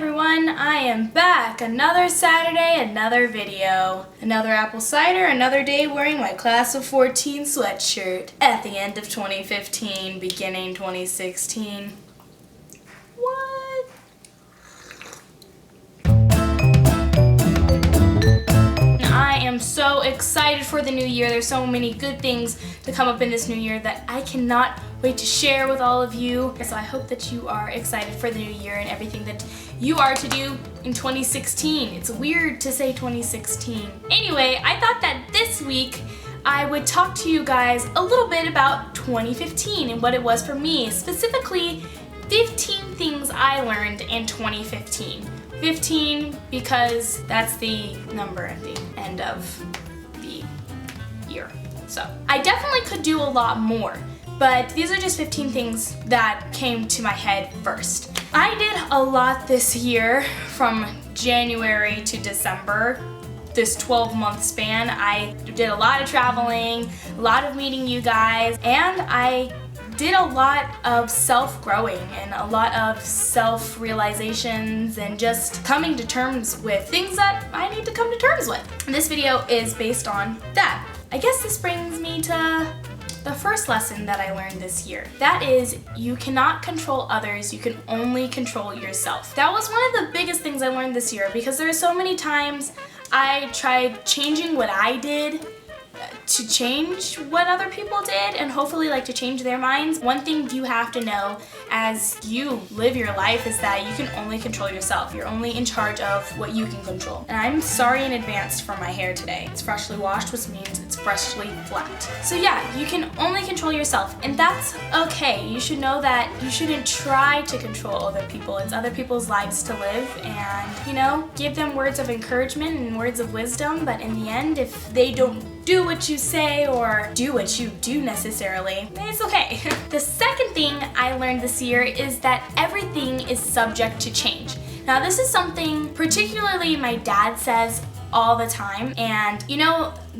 everyone, I am back. Another Saturday, another video. Another apple cider, another day wearing my class of 14 sweatshirt. At the end of 2015, beginning 2016. What? I am so excited for the new year. There's so many good things to come up in this new year that I cannot wait to share with all of you. So I hope that you are excited for the new year and everything that you are to do in 2016. It's weird to say 2016. Anyway, I thought that this week I would talk to you guys a little bit about 2015 and what it was for me. Specifically, 15 things I learned in 2015. 15 because that's the number at the end of the year. So I definitely could do a lot more, but these are just 15 things that came to my head first. I did a lot this year from January to December. This 12-month span, I did a lot of traveling, a lot of meeting you guys, and I did a lot of self-growing and a lot of self-realizations and just coming to terms with things that I need to come to terms with. And this video is based on that. I guess this brings me to the first lesson that I learned this year. That is, you cannot control others, you can only control yourself. That was one of the biggest things I learned this year because there are so many times I tried changing what I did to change what other people did and hopefully to change their minds. One thing you have to know as you live your life is that you can only control yourself. You're only in charge of what you can control. And I'm sorry in advance for my hair today. It's freshly washed, which means it's freshly flat. So yeah, you can only control yourself, and that's okay. You should know that you shouldn't try to control other people. It's other people's lives to live, and give them words of encouragement and words of wisdom, but in the end, if they don't do what you say or do what you do necessarily, it's okay. The second thing I learned this year is that everything is subject to change. Now this is something particularly my dad says all the time, and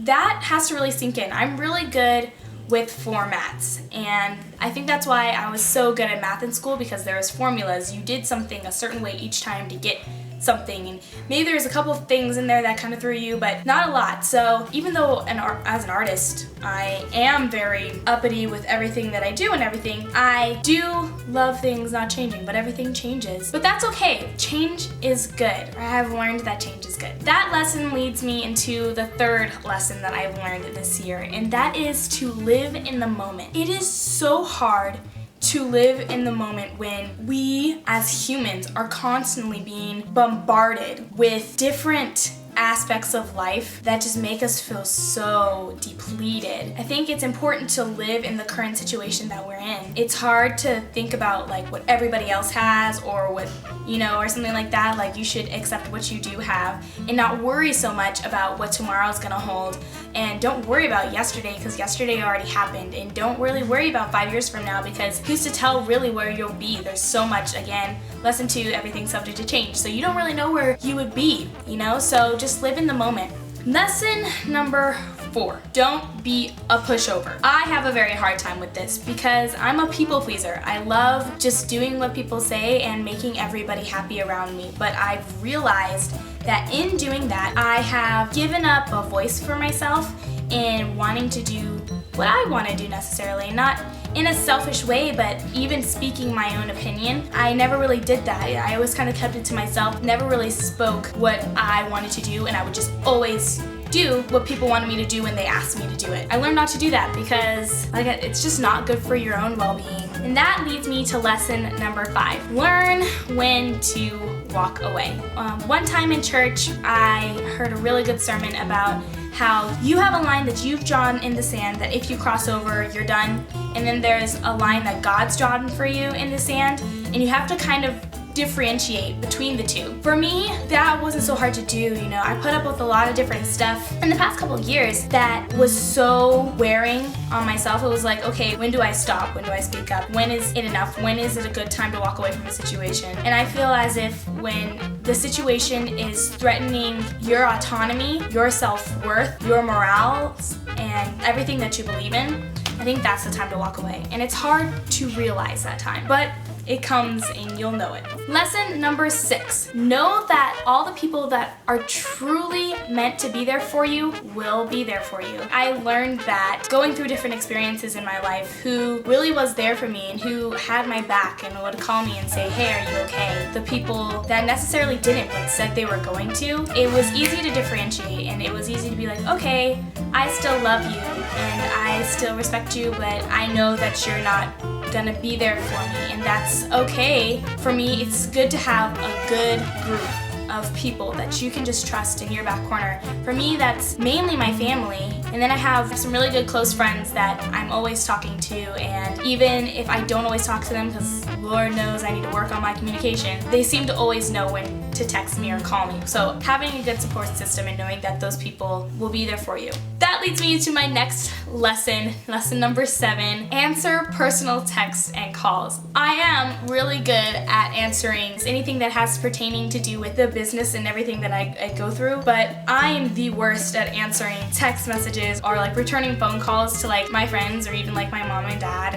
that has to really sink in. I'm really good with formats, and I think that's why I was so good at math in school, because there was formulas. You did something a certain way each time to get something, and maybe there's a couple of things in there that kind of threw you, but not a lot. So even though as an artist I am very uppity with everything that I do and everything, I do love things not changing, but everything changes. But that's okay. Change is good. I have learned that change is good. That lesson leads me into the third lesson that I've learned this year, and that is to live in the moment. It is so hard to live in the moment when we as humans are constantly being bombarded with different aspects of life that just make us feel so depleted. I think it's important to live in the current situation that we're in. It's hard to think about what everybody else has or what, or something like that. You should accept what you do have and not worry so much about what tomorrow's gonna hold. And don't worry about yesterday, because yesterday already happened. And don't really worry about 5 years from now, because who's to tell really where you'll be? There's so much, again, lesson 2, everything's subject to change. So you don't really know where you would be, So just live in the moment. Lesson number 4, don't be a pushover. I have a very hard time with this because I'm a people pleaser. I love just doing what people say and making everybody happy around me. But I've realized that in doing that, I have given up a voice for myself in wanting to do what I want to do necessarily, not in a selfish way, but even speaking my own opinion. I never really did that. I always kind of kept it to myself, never really spoke what I wanted to do, and I would just always do what people wanted me to do when they asked me to do it. I learned not to do that because it's just not good for your own well-being. And that leads me to lesson number 5. Learn when to walk away. One time in church, I heard a really good sermon about how you have a line that you've drawn in the sand that if you cross over, you're done. And then there's a line that God's drawn for you in the sand, and you have to kind of differentiate between the two. For me, that wasn't so hard to do. I put up with a lot of different stuff in the past couple of years that was so wearing on myself. It was okay, when do I stop? When do I speak up? When is it enough? When is it a good time to walk away from a situation? And I feel as if when the situation is threatening your autonomy, your self-worth, your morale, and everything that you believe in, I think that's the time to walk away. And it's hard to realize that time. But It comes and you'll know it. Lesson number 6. Know that all the people that are truly meant to be there for you will be there for you. I learned that going through different experiences in my life, who really was there for me and who had my back and would call me and say, hey, are you okay? The people that necessarily didn't but said they were going to, it was easy to differentiate, and it was easy to be like, okay, I still love you and I still respect you, but I know that you're not gonna be there for me, and that's okay. For me, it's good to have a good group of people that you can just trust in your back corner. For me, that's mainly my family, and then I have some really good close friends that I'm always talking to, and even if I don't always talk to them, because Lord knows I need to work on my communication, they seem to always know when to text me or call me. So having a good support system and knowing that those people will be there for you. That leads me to my next lesson, lesson number 7, answer personal texts and calls. I am really good at answering anything that has pertaining to do with the business and everything that I go through, but I am the worst at answering text messages or like returning phone calls to like my friends or even like my mom and dad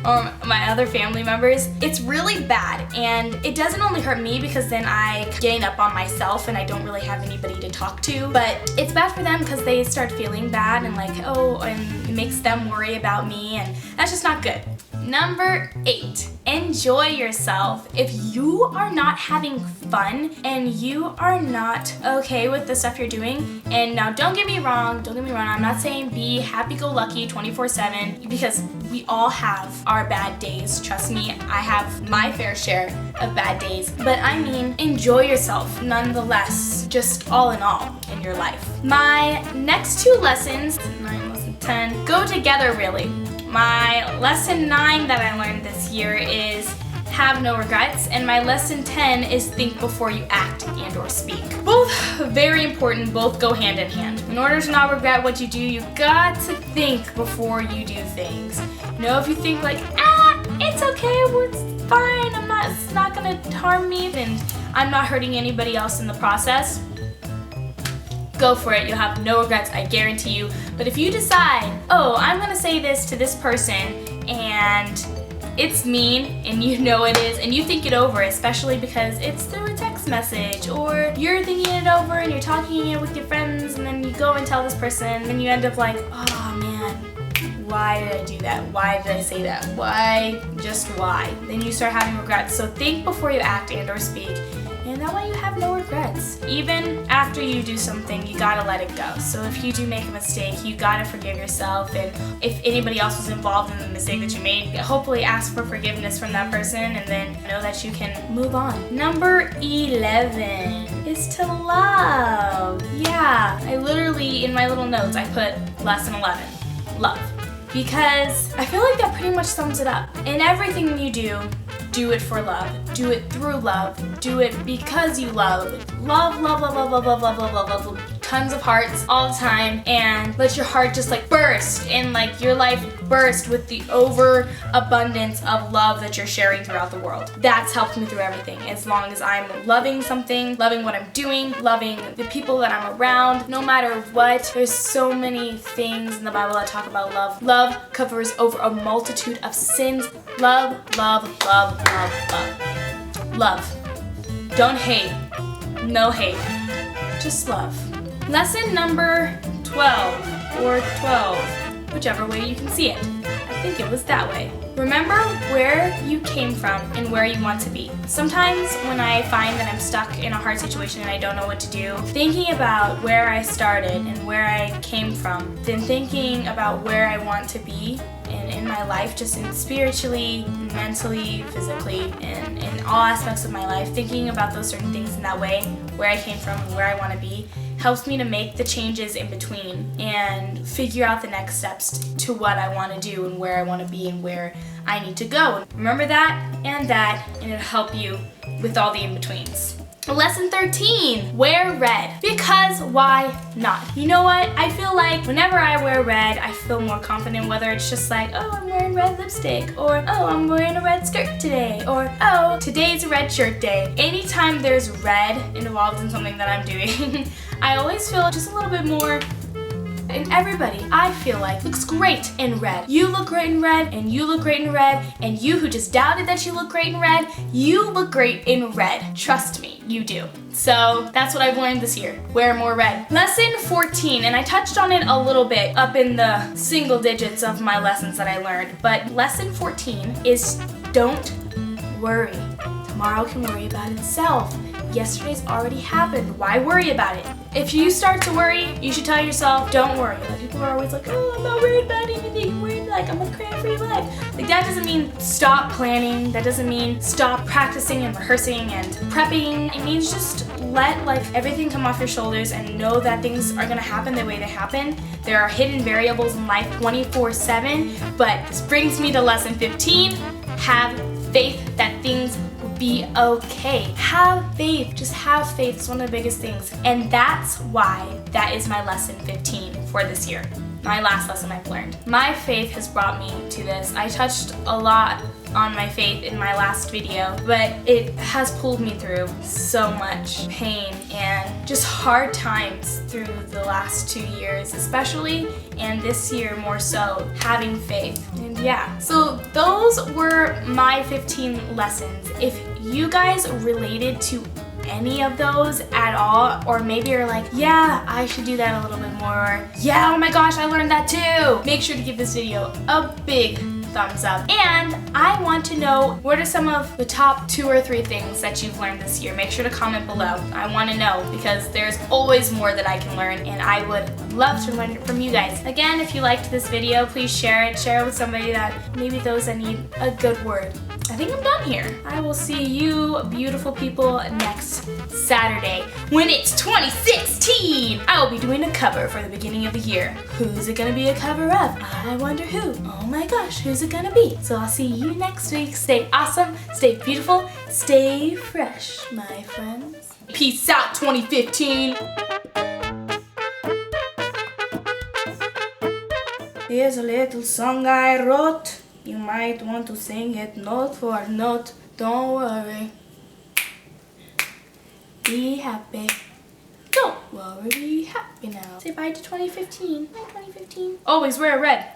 or my other family members. It's really bad, and it doesn't only hurt me because then I gain up on myself and I don't really have anybody to talk to, but it's bad for them because they start feeling bad and like, oh, and it makes them worry about me, and that's just not good. Number 8, enjoy yourself. If you are not having fun and you are not okay with the stuff you're doing, and now don't get me wrong, I'm not saying be happy-go-lucky 24/7, because we all have our bad days. Trust me, I have my fair share of bad days, but I mean enjoy yourself nonetheless, just all in all in your life. My next 2 lessons, 9, lesson 10, go together really. My lesson 9 that I learned this year is have no regrets, and my lesson 10 is think before you act and or speak. Both very important, both go hand in hand. In order to not regret what you do, you got to think before you do things. You know, if you think like, it's okay, well, it's fine, it's not gonna harm me, and I'm not hurting anybody else in the process, go for it. You'll have no regrets, I guarantee you. But if you decide, oh, I'm gonna say this to this person and it's mean and you know it is, and you think it over, especially because it's through a text message, or you're thinking it over and you're talking it with your friends, and then you go and tell this person, and then you end up like, oh man, why did I do that? Why did I say that? Why? Just why? Then you start having regrets. So think before you act and or speak. And that way you have no regrets. Even after you do something, you gotta let it go. So if you do make a mistake, you gotta forgive yourself. And if anybody else was involved in the mistake that you made, hopefully ask for forgiveness from that person, and then know that you can move on. Number 11 is to love. Yeah, I literally, in my little notes, I put lesson 11, love. Because I feel like that pretty much sums it up. In everything you do it for love. Do it through love. Do it because you love. Love, love, love, love, love, love, love, love, love, love. Tons of hearts all the time, and let your heart just like burst, and like your life burst with the overabundance of love that you're sharing throughout the world. That's helped me through everything. As long as I'm loving something, loving what I'm doing, loving the people that I'm around, no matter what. There's so many things in the Bible that talk about love. Love covers over a multitude of sins. Love, love, love, love, love. Love. Don't hate. No hate. Just love. Lesson number 12, or 12, whichever way you can see it. I think it was that way. Remember where you came from and where you want to be. Sometimes when I find that I'm stuck in a hard situation and I don't know what to do, thinking about where I started and where I came from, then thinking about where I want to be in my life, just in spiritually, mentally, physically, and in all aspects of my life, thinking about those certain things in that way, where I came from and where I want to be, helps me to make the changes in between and figure out the next steps to what I want to do and where I want to be and where I need to go. Remember that, and it'll help you with all the in-betweens. Lesson 13, wear red. Because why not? You know what? I feel like whenever I wear red, I feel more confident, whether it's just like, oh, I'm wearing red lipstick, or oh, I'm wearing a red skirt today, or oh, today's a red shirt day. Anytime there's red involved in something that I'm doing, I always feel just a little bit more And everybody, I feel like, looks great in red. You look great in red, and you look great in red, and you who just doubted that you look great in red, you look great in red. Trust me, you do. So that's what I've learned this year. Wear more red. Lesson 14, and I touched on it a little bit up in the single digits of my lessons that I learned, but lesson 14 is don't worry. Tomorrow can worry about itself. Yesterday's already happened. Why worry about it? If you start to worry, you should tell yourself, don't worry. Like, people are always like, oh, I'm not worried about anything. I'm worried, like, I'm gonna cram for your life. Like, that doesn't mean stop planning. That doesn't mean stop practicing and rehearsing and prepping. It means just let, like, everything come off your shoulders and know that things are gonna happen the way they happen. There are hidden variables in life 24/7, but this brings me to lesson 15. Have faith that things be okay. Have faith. Just have faith. It's one of the biggest things. And that's why that is my lesson 15 for this year. My last lesson I've learned. My faith has brought me to this. I touched a lot on my faith in my last video, but it has pulled me through so much pain and just hard times through the last 2 years especially, and this year more so, having faith. And yeah, so those were my 15 lessons. If you guys related to any of those at all, or maybe you're like, yeah, I should do that a little bit more, yeah, oh my gosh, I learned that too, make sure to give this video a big thumbs up. And I want to know, what are some of the top 2 or 3 things that you've learned this year? Make sure to comment below. I want to know, because there's always more that I can learn, and I would love to learn it from you guys. Again, if you liked this video, please share it. Share it with somebody that, maybe those that need a good word. I think I'm done here. I will see you beautiful people next Saturday when it's 2016. I will be doing a cover for the beginning of the year. Who's it gonna be a cover of? I wonder who. Oh my gosh, who's it gonna be? So I'll see you next week. Stay awesome, stay beautiful, stay fresh, my friends. Peace out, 2015. Here's a little song I wrote. You might want to sing it note for note. Don't worry. Be happy. Don't worry, be happy now. Say bye to 2015. Bye 2015. Always wear red.